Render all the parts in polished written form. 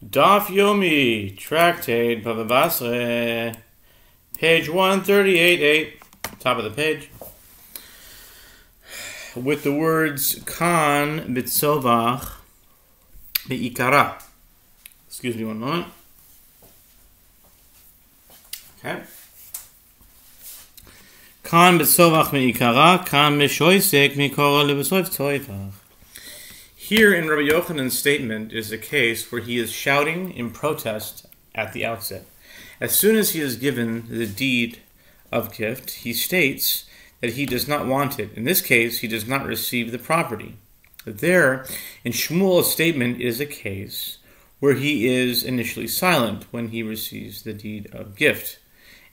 Daf Yomi, Tractate, Bava, page 138, top of the page, with the words Kan Bitsovach Be'ikara. Excuse me one moment. Okay. Kan Bitsovach Be'ikara, Kan Meshoisek Mikora Lebesoif Toifach. Here in Rabbi Yochanan's statement is a case where he is shouting in protest at the outset. As soon as he is given the deed of gift, he states that he does not want it. In this case, he does not receive the property. There, in Shmuel's statement, is a case where he is initially silent when he receives the deed of gift,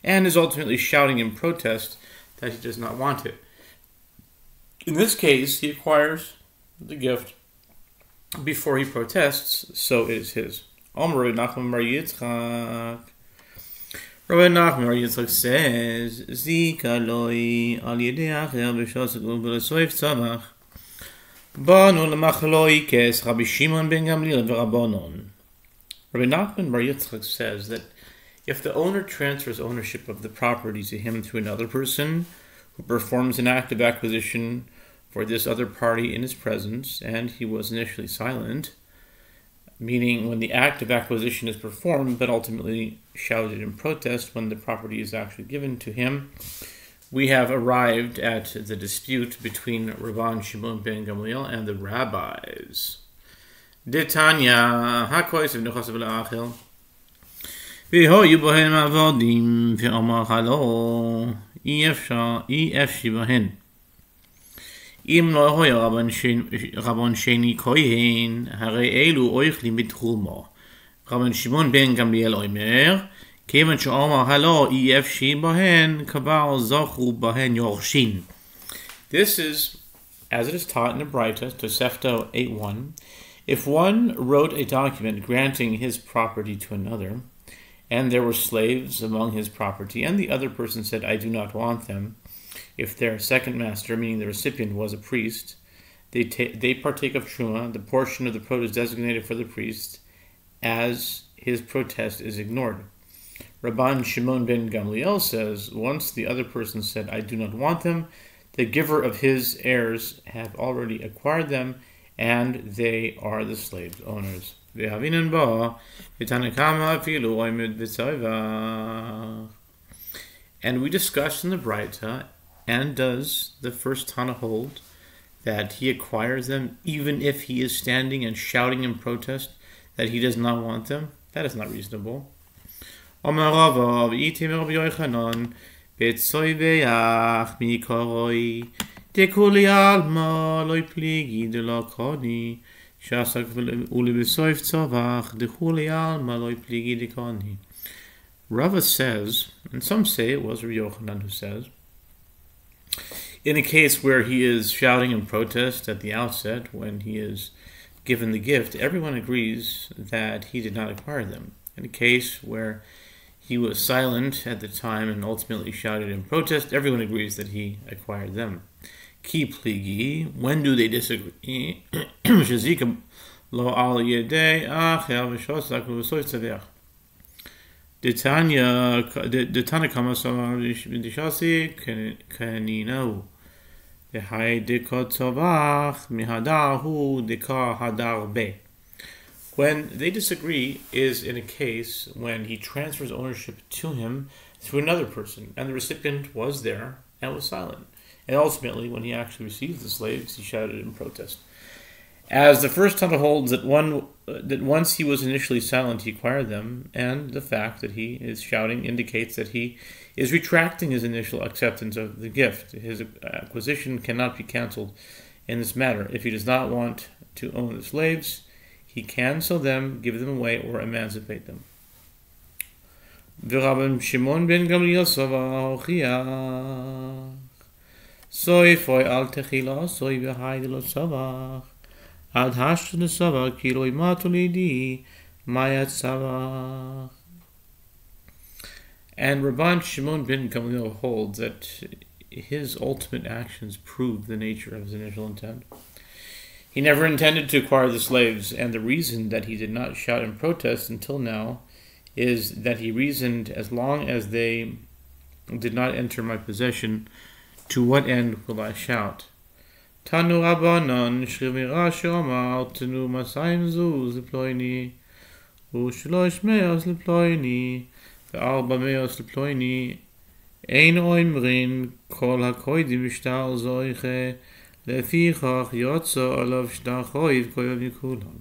and is ultimately shouting in protest that he does not want it. In this case, he acquires the gift before he protests, so it is his. Rabbi Nachman Bar Yitzchak says, Zika loi al yedei acher b'shosek u'b'lesoif tzavach banu l'machloikes Rabbi Shimon ben Gamliel v'Rabbanon. Rabbi Nachman Bar Yitzchak says that if the owner transfers ownership of the property to him through another person who performs an act of acquisition for this other party in his presence, and he was initially silent, meaning when the act of acquisition is performed, but ultimately shouted in protest when the property is actually given to him, we have arrived at the dispute between Rabban Shimon ben Gamliel and the rabbis. Detanya, hakois v'nuchas v'la'achil, v'hoyu bohen avodim v'omar halo, efshi bohen. אם לא היה רבן שני כהן, הרי אלו אוכלים בתחומו. רבן שמעון בן גמליאל אומר, כיוון שאמר הלא אי אפשי בהן, כבר זכו בהן יורשין. This is, as it is taught in the Batra, Tosefta 8.1, if one wrote a document granting his property to another, and there were slaves among his property, and the other person said, I do not want them, if their second master, meaning the recipient, was a priest, they partake of truma, the portion of the produce designated for the priest, as his protest is ignored. Rabban Shimon ben Gamliel says, once the other person said, I do not want them, the giver of his heirs have already acquired them, and they are the slave's owners. And we discussed in the Batra, and does the first Tana hold that he acquires them even if he is standing and shouting in protest that he does not want them? That is not reasonable. Rava says, and some say it was Rabbi Yochanan who says, in a case where he is shouting in protest at the outset when he is given the gift, everyone agrees that he did not acquire them. In a case where he was silent at the time and ultimately shouted in protest, everyone agrees that he acquired them. Ki pligi, when do they disagree? Lo al yedei acher v'shosak v'soif tzavech. The Tana Kama Dishasi Kanino. The Hai Dekot Tovach Mihadahu Dekar Hadar Be. When they disagree is in a case when he transfers ownership to him through another person, and the recipient was there and was silent. And ultimately, when he actually received the slaves, he shouted in protest. As the first Tana holds that once he was initially silent, he acquired them, and the fact that he is shouting indicates that he is retracting his initial acceptance of the gift. His acquisition cannot be cancelled in this matter. If he does not want to own the slaves, he can sell them, give them away, or emancipate them. V'Rabban Shimon ben Gamliel Sofer hochiach soifoi al techila soi v'hai lo Sofer. And Rabban Shimon ben Gamliel holds that his ultimate actions prove the nature of his initial intent. He never intended to acquire the slaves, and the reason that he did not shout in protest until now is that he reasoned, as long as they did not enter my possession, to what end will I shout? Tanu Rabbanon Shrimira Shomar Tanu Masayim Zuz Leploini Ushlosh Meos Leploini Ve'arba Meos Leploini Ein Oimrin Kol HaKoidim Ishtar Zoiche Lefichach Yotzo Olav Shtar Choiv Koyov Yikulam.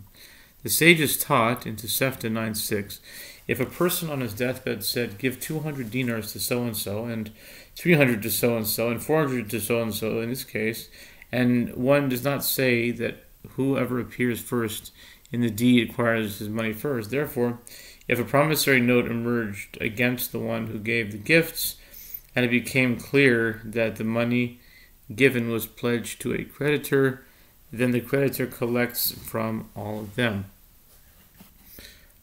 The sages taught in Tosefta 9:6, if a person on his deathbed said, give 200 dinars to so-and-so, and 300 to so-and-so, and 400 to so-and-so in this case, and one does not say that whoever appears first in the deed acquires his money first. Therefore, if a promissory note emerged against the one who gave the gifts, and it became clear that the money given was pledged to a creditor, then the creditor collects from all of them.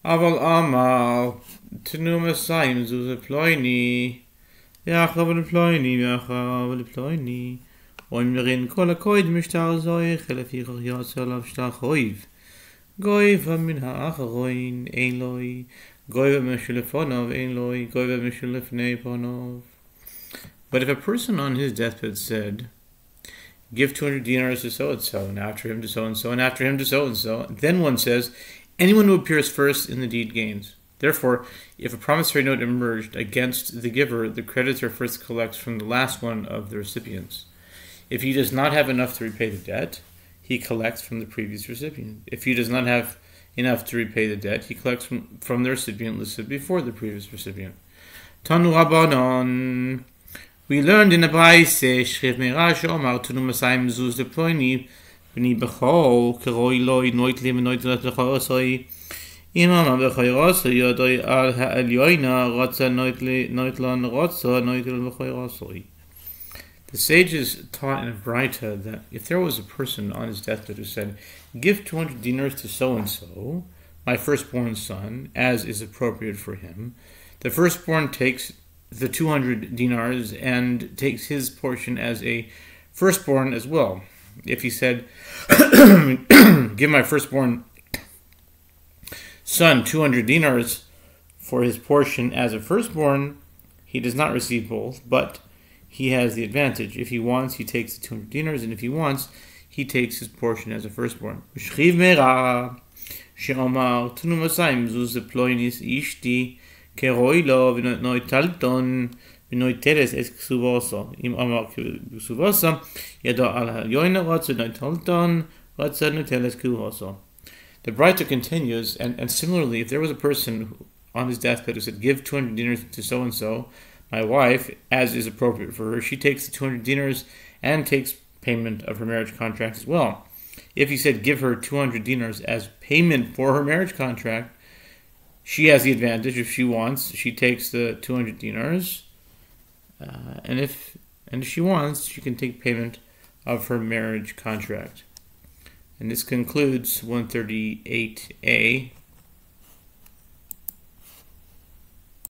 Aval Amal Tenu Masayim Zuz Leploini Yachav Leploini Yachav Leploini Oimrin Kol HaKoid Mishtar Zoich Lefichach Yotzo Olav Shtar Choiv Goiva Min HaAcharoin Ein Loi Goiva Mishul Lefonov Ein Loi Goiva Mishul Lefnei Ponov. But if a person on his deathbed said, give 200 dinars to so-and-so, and after him to so-and-so, and after him to so-and-so, then one says, anyone who appears first in the deed gains. Therefore, if a promissory note emerged against the giver, the creditor first collects from the last one of the recipients. If he does not have enough to repay the debt, he collects from the previous recipient. If he does not have enough to repay the debt, he collects from the recipient listed before the previous recipient. Tanu Rabbanon. We learned in the Braise, Shriv Meirash Omar Tunu Masayim Zuz Leploini B'ni B'chol Keroi Loi Noit Lim Noit Lat L'chorosoi Imam B'choirosoi Yodoi Al Ha'elyoina Rotza Noit Lan Rotza Noit Lan B'choirosoi. The sages taught in a Braita that if there was a person on his deathbed who said, give 200 dinars to so-and-so, my firstborn son, as is appropriate for him, the firstborn takes the 200 dinars and takes his portion as a firstborn as well. If he said, give my firstborn son 200 dinars for his portion as a firstborn, he does not receive both, but he has the advantage. If he wants, he takes the 200 dinars, and if he wants, he takes his portion as a firstborn. Keroilo v'noitalton v'noiteres es ksuvoso. Im amar ksuvoso yado al hayoina rotza noitalton rotza noiteres ksuvoso. The Braita continues, and similarly, if there was a person on his deathbed who said, give 200 dinars to so-and-so, my wife, as is appropriate for her, she takes the 200 dinars and takes payment of her marriage contract as well. If he said, give her 200 dinars as payment for her marriage contract, she has the advantage. If she wants, she takes the 200 dinars, and if she wants, she can take payment of her marriage contract. And this concludes 138a.